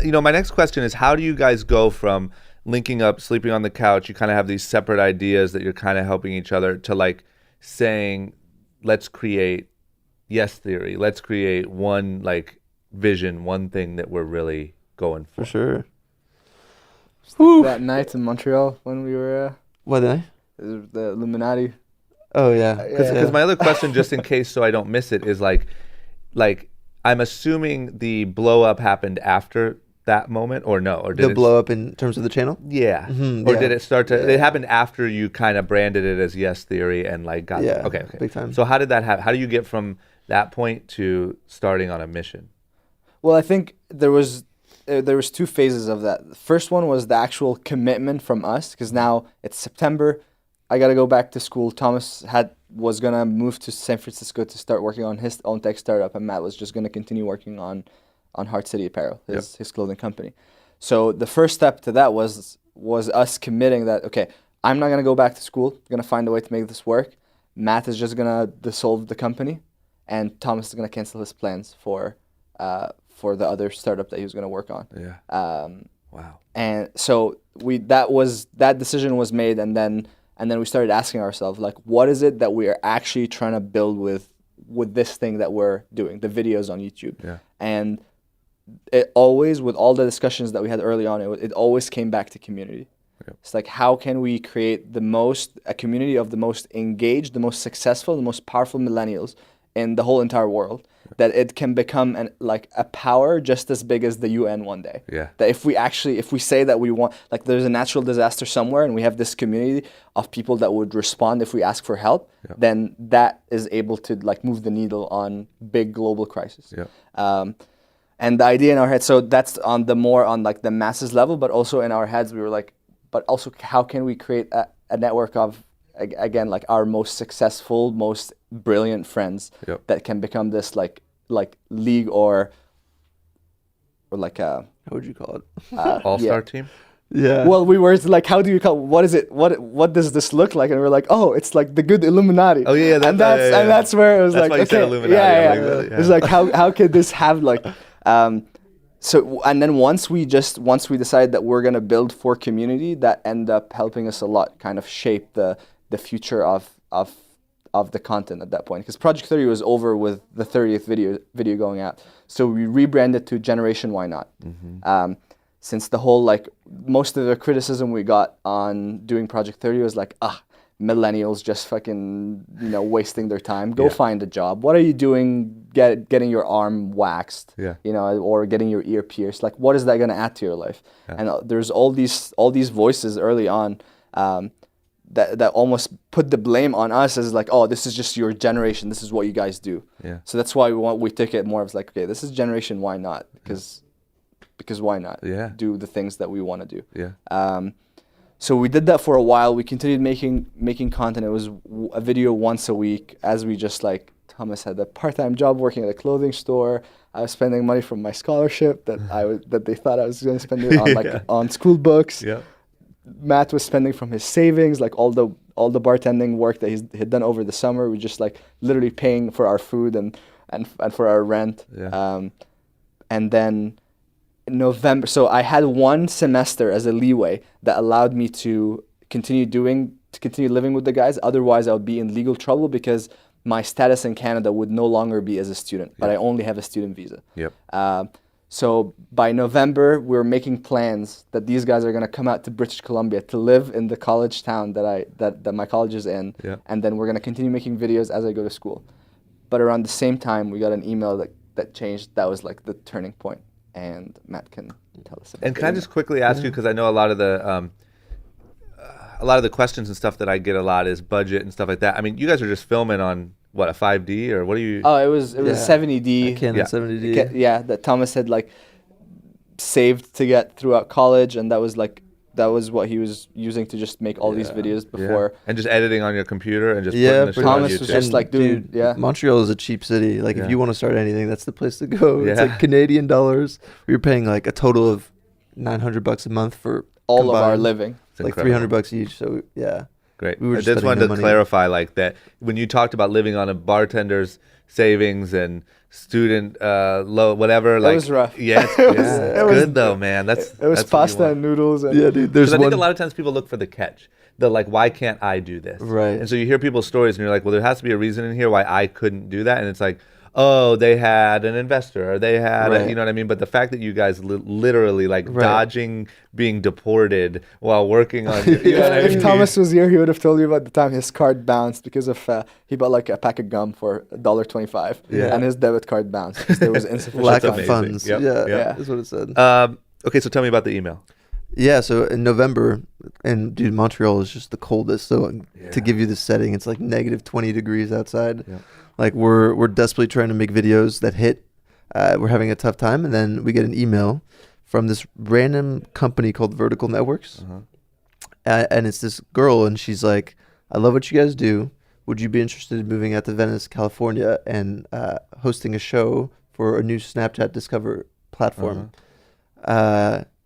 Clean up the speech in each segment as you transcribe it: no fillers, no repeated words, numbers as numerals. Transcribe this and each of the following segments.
My next question is, how do you guys go from linking up, sleeping on the couch, you kind of have these separate ideas that you're kind of helping each other, to like saying, let's create Yes Theory, let's create one like vision, one thing that we're really going for? For sure. That night in Montreal when we were What night? the Illuminati. Oh yeah. Because my other question, just in case so I don't miss it, is like I'm assuming the blow up happened after that moment, or no? Or did The blow up in terms of the channel? Yeah. Mhm, Or yeah. did it start to? It happened after you kind of branded it as Yes Theory and like got. Yeah, Okay. big time. So how did that happen? How do you get from that point to starting on a mission? Well, I think there was two phases of that. The first one was the actual commitment from us, because now it's September. I got to go back to school. Thomas was going to move to San Francisco to start working on his own tech startup, and Matt was just going to continue working on Heart City Apparel, his clothing company. So the first step to that was us committing that, okay, I'm not going to go back to school. I'm going to find a way to make this work. Matt is just going to dissolve the company, and Thomas is going to cancel his plans for the other startup that he was going to work on. Yeah. Wow. And so that decision was made, and then we started asking ourselves, like, what is it that we are actually trying to build with this thing that we're doing, the videos on YouTube? Yeah. And it always, with all the discussions that we had early on, it always came back to community. Yep. It's like, how can we create a community of the most engaged, the most successful, the most powerful millennials in the whole entire world, that it can become a power just as big as the UN one day. Yeah. That if we say that we want, like, there's a natural disaster somewhere and we have this community of people that would respond if we ask for help, then that is able to like move the needle on big global crisis. Yeah. And the idea in our head, so that's on the masses level, but also in our heads we were like, but also how can we create a network of, again, like our most successful, most brilliant friends that can become this like league or like a, How would you call it? All-star team? Yeah. Well, we were like, how do you call? What is it? What does this look like? And we're like, oh, it's like the good Illuminati. Oh yeah, and that's where it was that's like, why you okay, said Illuminati. yeah. It's like how could this have like, so, and then once we decided that we're gonna build for community, that ended up helping us a lot, kind of shape the future of the content at that point, because Project 30 was over with the 30th video going out, so we rebranded to Generation Why Not. Mm-hmm. Since the whole, like, most of the criticism we got on doing Project 30 was like, millennials just fucking, wasting their time. Go find a job. What are you doing getting your arm waxed? Yeah. Or getting your ear pierced? Like, what is that going to add to your life? Yeah. And there's all these voices early on that almost put the blame on us as like, oh, this is just your generation. This is what you guys do. Yeah. So that's why we took it more of like, okay, this is Generation Why Not? Because why not? Yeah. Do the things that we want to do. Yeah. So we did that for a while. We continued making content. It was a video once a week, as we just, like, Thomas had a part-time job working at a clothing store. I was spending money from my scholarship that they thought I was going to spend it on on school books. Yeah. Matt was spending from his savings, like all the bartending work that he'd done over the summer. We just like literally paying for our food and for our rent. Yeah. And then in November, so I had one semester as a leeway that allowed me to continue living with the guys. Otherwise, I would be in legal trouble because my status in Canada would no longer be as a student, but I only have a student visa. Yep. So by November, we were making plans that these guys are going to come out to British Columbia to live in the college town that my college is in, and then we're going to continue making videos as I go to school. But around the same time, we got an email that changed. That was like the turning point, and Matt can tell us about it. And can I just quickly ask you, because I know a lot of the questions and stuff that I get a lot is budget and stuff like that. I mean, you guys are just filming on what, a 5D, or what are you? Oh, it was a 70D. Canon 70D. Yeah, that Thomas had like saved to get throughout college, and that was what he was using to just make all these videos before. Yeah. And just editing on your computer and just putting the shit on Thomas YouTube. was just like doing, Montreal is a cheap city. Like if you want to start anything, that's the place to go. It's like Canadian dollars. We were paying like a total of $900 a month for all of our living. It's like $300 each. So yeah. Great. We were I just wanted to clarify like that when you talked about living on a bartender's savings and student low whatever. That was rough. Yeah, it's good though, man. That's it was that's what you pasta want. and noodles. And Yeah, dude. There's I think one. a lot of times people look for the catch. The like, why can't I do this? Right. And so you hear people's stories and you're like, well, there has to be a reason in here why I couldn't do that. And it's like, oh, they had an investor or they had, Right. you know what I mean? But the fact that you guys literally like Right. dodging being deported while working on, you know what I If mean? Thomas was here, he would have told you about the time his card bounced because of he bought like a pack of gum for $1.25, Yeah. and his debit card bounced because there was insufficient Lack That's of funds. amazing. funds. Yep. Yeah, Yeah. that's what it said. Okay, so tell me about the email. Yeah, so in November, and dude, Montreal is just the coldest. So to give you the setting, it's like negative 20 degrees outside. Yeah. Like we're desperately trying to make videos that hit. We're having a tough time, and then we get an email from this random company called Vertical Networks, and it's this girl, and she's like, "I love what you guys do. Would you be interested in moving out to Venice, California, and hosting a show for a new Snapchat Discover platform?"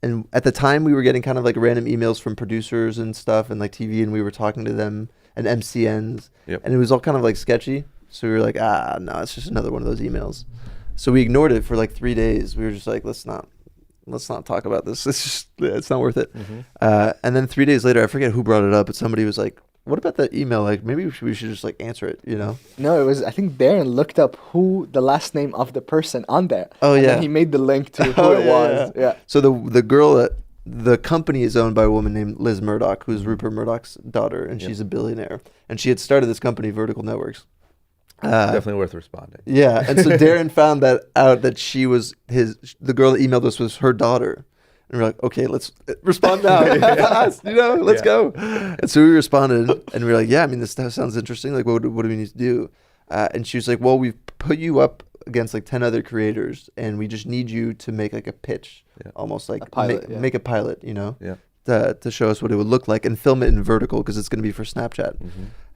And at the time, we were getting kind of like random emails from producers and stuff, and like TV, and we were talking to them and MCNs, Yep. and it was all kind of like sketchy. So we were like, no, it's just another one of those emails. So we ignored it for like 3 days. We were just like, let's not talk about this. It's not worth it. And then 3 days later, I forget who brought it up, but somebody was like, what about that email? Like maybe we should just like answer it, you know? No, it was, I think Darren looked up who the last name of the person on there. Oh, and yeah. then he made the link to who Oh, it was. Yeah. So the girl the company is owned by a woman named Liz Murdoch, who's Rupert Murdoch's daughter, and she's a billionaire. And she had started this company, Vertical Networks. Definitely worth responding. Yeah, and so Darren found that out that she was the girl that emailed us was her daughter. And we're like, okay, let's respond now. Fast, let's go. And so we responded, and we were like, yeah, I mean, this sounds interesting. Like, what do we need to do? And she was like, well, we've put you up against like 10 other creators, and we just need you to make like a pitch, almost like A pilot, make a pilot, Yeah. to show us what it would look like and film it in vertical because it's going to be for Snapchat.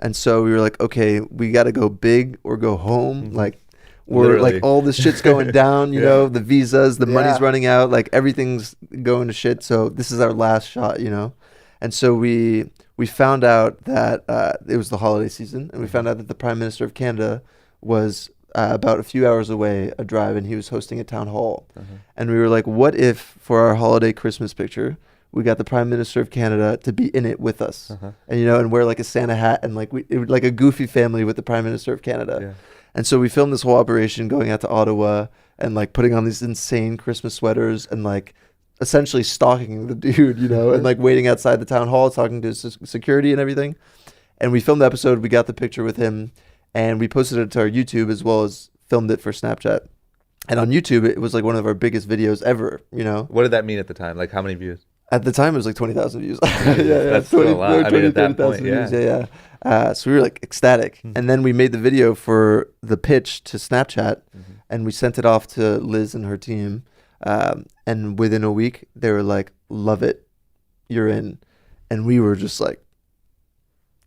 And so we were like, okay, we got to go big or go home. Like, we're Literally. like all this shit's going down, you know, the visas, the money's running out, like everything's going to shit. So this is our last shot, you know? And so we found out that it was the holiday season, and we found out that the Prime Minister of Canada was about a few hours away, a drive, and he was hosting a town hall. And we were like, what if for our holiday Christmas picture, we got the Prime Minister of Canada to be in it with us, and and wear like a Santa hat, and like it would like a goofy family with the Prime Minister of Canada. Yeah. And so we filmed this whole operation going out to Ottawa and like putting on these insane Christmas sweaters and like essentially stalking the dude, and like waiting outside the town hall, talking to security and everything. And we filmed the episode. We got the picture with him, and we posted it to our YouTube as well as filmed it for Snapchat. And on YouTube, it was like one of our biggest videos ever. What did that mean at the time? Like how many views? At the time, it was like 20,000 views. That's still a lot. I mean, at that point, 30,000 views. So we were like ecstatic. And then we made the video for the pitch to Snapchat, and we sent it off to Liz and her team. And within a week, they were like, love it. You're in. And we were just like,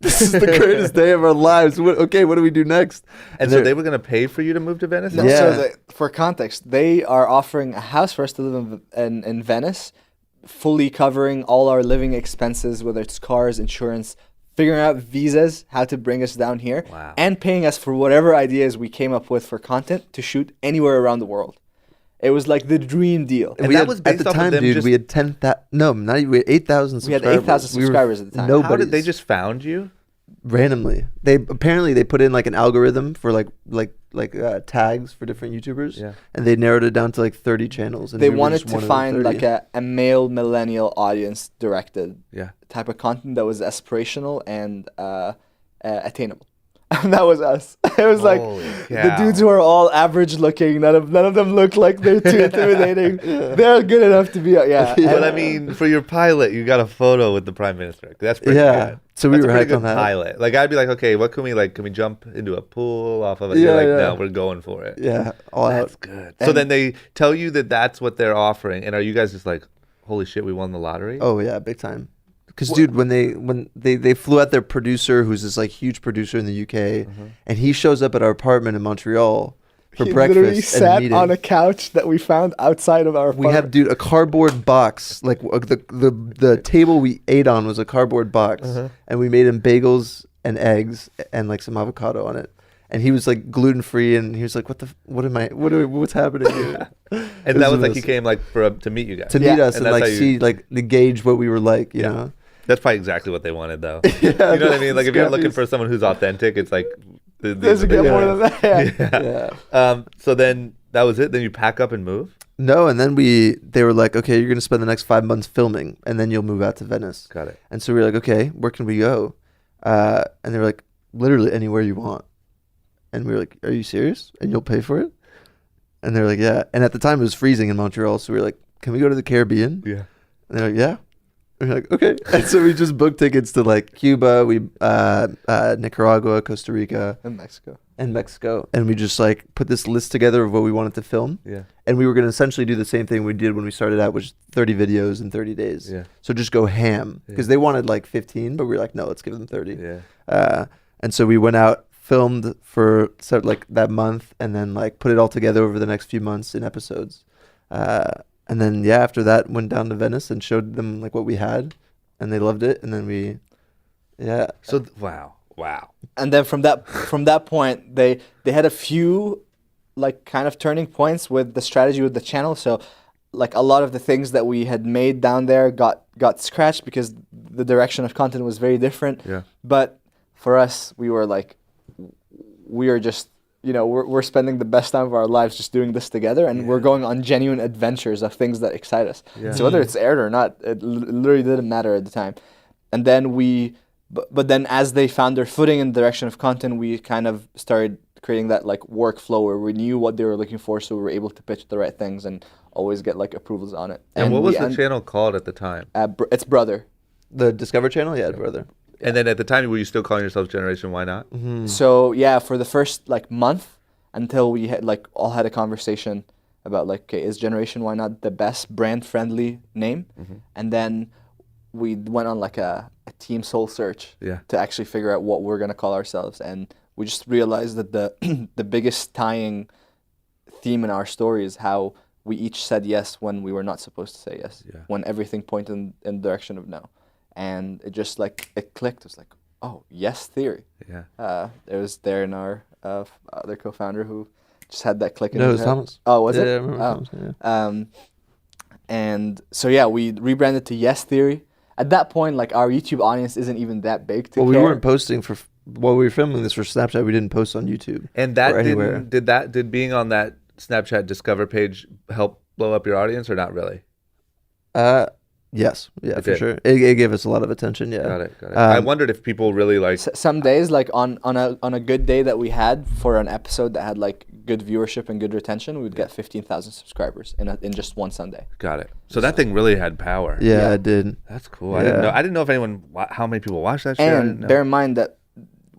this is the greatest day of our lives. What do we do next? And so they were going to pay for you to move to Venice? No, Yeah. So for context, they are offering a house for us to live in Venice, fully covering all our living expenses, whether it's cars, insurance, figuring out visas, how to bring us down here, Wow. and paying us for whatever ideas we came up with for content to shoot anywhere around the world. It was like the dream deal. And we that had, was at based the off of time, them dude, just- we had 10,000. No, not even. We had 8,000 We had subscribers. 8,000 subscribers at the time. How did they just found you? Randomly? They apparently put in like an algorithm for like tags for different YouTubers, Yeah. and they narrowed it down to like 30 channels. And They we were wanted just to one of the find 30. like a male millennial audience directed Yeah. type of content that was aspirational and attainable. And that was us. It was like Holy the cow. dudes who are all average looking. None of them look like they're too intimidating. They're good enough to be. Yeah. But I mean, for your pilot, you got a photo with the Prime Minister. That's pretty Yeah. good. So we That's were a pretty hyped good on that. pilot. Like I'd be like, okay, what can we jump into a pool off of it? Yeah, You're like, yeah. no, we're going for it. Yeah, all That's out. good. So then they tell you that that's what they're offering, and are you guys just like, holy shit, we won the lottery? Oh yeah, big time. Because dude, when they flew out their producer, who's this like huge producer in the UK, and he shows up at our apartment in Montreal for He breakfast. literally and sat meeting. on a couch that we found outside of our We apartment. had, dude, a cardboard box. Like the table we ate on was a cardboard box, and we made him bagels and eggs and like some avocado on it. and he was like gluten free, and he was like, what's happening here? And that was like he came like to meet you guys. To meet us and and that's like how see like to gauge what we were like, you know. That's probably exactly what they wanted, though. Yeah, you know what I mean? Like if you're Scrappies. looking for someone who's authentic, it's like Does it get more than that? Yeah. So then that was it. Then you pack up and move. No, and then they were like, okay, you're gonna spend the next 5 months filming, and then you'll move out to Venice. Got it. And so we were like, okay, where can we go? And they were like, literally anywhere you want. And we were like, are you serious? And you'll pay for it? And they were like, yeah. And at the time it was freezing in Montreal, so we were like, can we go to the Caribbean? Yeah. And they're like, yeah. And we're like, okay. And so we just booked tickets to like Cuba, Nicaragua, Costa Rica, In Mexico. and Mexico. And we just like put this list together of what we wanted to film. Yeah. And we were going to essentially do the same thing we did when we started out, which is 30 videos in 30 days. Yeah. So just go ham. Because Yeah. they wanted like 15, but we were like, no, let's give them 30. Yeah. And so we went out, filmed for like that month, and then like put it all together over the next few months in episodes. And then after that went down to Venice and showed them like what we had, and they loved it. And then So wow. And then from that point, they had a few like kind of turning points with the strategy with the channel. So like a lot of the things that we had made down there got scratched because the direction of content was very different. Yeah. But for us, we are just, you know, we're spending the best time of our lives just doing this together, and we're going on genuine adventures of things that excite us. Yeah. So whether it's aired or not, it literally didn't matter at the time. And then but then as they found their footing in the direction of content, we kind of started creating that like workflow where we knew what they were looking for, so we were able to pitch the right things and always get like approvals on it. And what was the channel called at the time? It's Brother. the Discover channel, brother. And then at the time, were you still calling yourselves Generation Why Not? So yeah, for the first like month until we had like all had a conversation about like, okay, is Generation Why Not the best brand friendly name? And then we went on like a team soul search to actually figure out what we're gonna call ourselves, and we just realized that the biggest tying theme in our story is how we each said yes when we were not supposed to say yes, when everything pointed in the direction of no. And it just like, it clicked. It was like, oh, yes theory. Yeah. It was there in our other co-founder who just had that click in No, it his was head. Thomas. Oh, was it? I remember Oh. Thomas, yeah. And so we rebranded to Yes Theory. At that point, like our YouTube audience isn't even that big to Well, we care. weren't posting while we were filming this for Snapchat. We didn't post on YouTube. And that or anywhere. did being on that Snapchat Discover page help blow up your audience or not really? Yes, yeah, It for did. sure. It gave us a lot of attention. Yeah. Got it. I wondered if people really like. Some days, like on a good day that we had for an episode that had like good viewership and good retention, we would get 15,000 subscribers in just one Sunday. Got it. So that thing really had power. Yeah, it did. That's cool. I didn't know if how many people watched that shit. I didn't And know. bear in mind that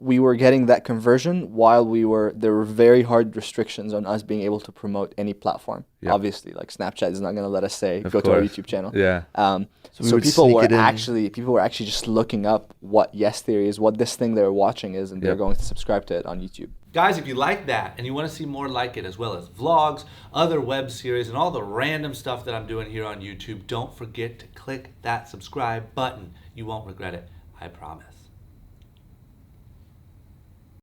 we were getting that conversion while there were very hard restrictions on us being able to promote any platform. Yep. Obviously, like Snapchat is not going to let us say Of go to our course. YouTube channel. Yeah. So we So would people sneak were it in. actually just looking up what Yes Theory is, what this thing they were watching is, and they're Yep. going to subscribe to it on YouTube. Guys, if you like that and you want to see more like it, as well as vlogs, other web series, and all the random stuff that I'm doing here on YouTube, don't forget to click that subscribe button. You won't regret it, I promise.